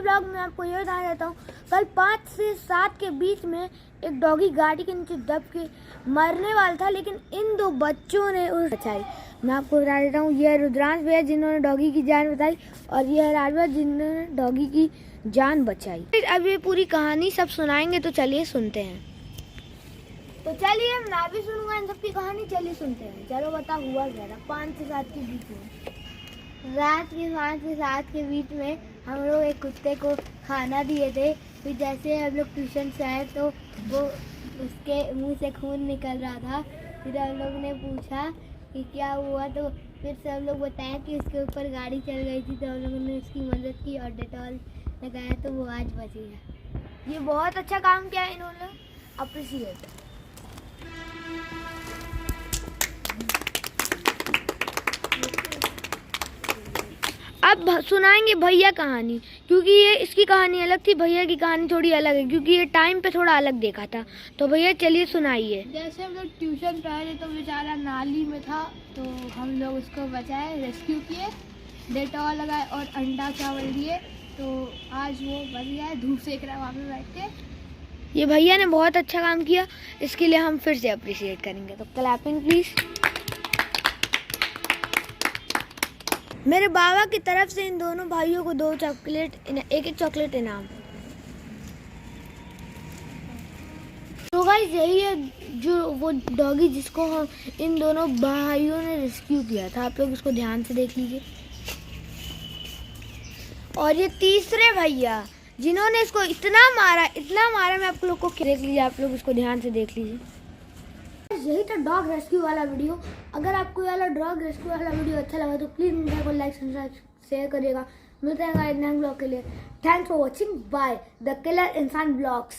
के ब्लॉग में आपको ये बता देता हूँ, कल 5 से 7 के बीच में एक डॉगी गाड़ी के नीचे दब के मरने वाला था, लेकिन इन दो बच्चों ने उसे बचाई। मैं आपको बता देता हूँ, यह रुद्रांश भैया जिन्होंने डॉगी की जान बचाई और यह राजभर जिन्होंने डॉगी की जान बचाई। अब ये पूरी कहानी सब सुनाएंगे, तो चलिए सुनते हैं। तो चलिए मैं भी सुनूंगा इन सबकी कहानी, चलिए सुनते हैं। चलो बता हुआ क्या था 5 से 7 के बीच में। रात के 5 से 7 के बीच में हम लोग एक कुत्ते को खाना दिए थे। फिर जैसे हम लोग ट्यूशन से आए तो वो उसके मुंह से खून निकल रहा था। फिर हम लोग ने पूछा कि क्या हुआ, तो फिर सब लोग बताया कि उसके ऊपर गाड़ी चल गई थी। तो हम लोगों ने उसकी मदद की और डेटॉल लगाया तो वो आज बची है। ये बहुत अच्छा काम किया इन्होंने, अप्रिशिएट। अब सुनाएंगे भैया कहानी, क्योंकि ये इसकी कहानी अलग थी, भैया की कहानी थोड़ी अलग है, क्योंकि ये टाइम पे थोड़ा अलग देखा था। तो भैया चलिए सुनाइए। जैसे हम लोग ट्यूशन पढ़े तो बेचारा नाली में था, तो हम लोग उसको बचाए, रेस्क्यू किए, डेटॉल लगाए और अंडा चावल दिए, तो आज वो बच गया है, धूप सेक रहा है वहाँ पे बैठ के। ये भैया ने बहुत अच्छा काम किया, इसके लिए हम फिर से अप्रिशिएट करेंगे। तो क्लैपिंग प्लीज। मेरे बाबा की तरफ से इन दोनों भाइयों को 2 चॉकलेट, एक चॉकलेट इनाम। तो गाइस यही है जो वो डॉगी जिसको हम इन दोनों भाइयों ने रेस्क्यू किया था। आप लोग इसको ध्यान से देख लीजिए। और ये तीसरे भैया जिन्होंने इसको इतना मारा, मैं आप लोग को देख लीजिए, आप लोग इसको ध्यान से देख लीजिए। यही था डॉग रेस्क्यू वाला वीडियो। अगर आपको वाला डॉग रेस्क्यू वाला वीडियो अच्छा लगा तो प्लीज मेरे को लाइक सब्सक्राइब शेयर करिएगा। मिलते हैं नेक्स्ट ब्लॉग के लिए। Thanks for watching by the killer इंसान ब्लॉग्स।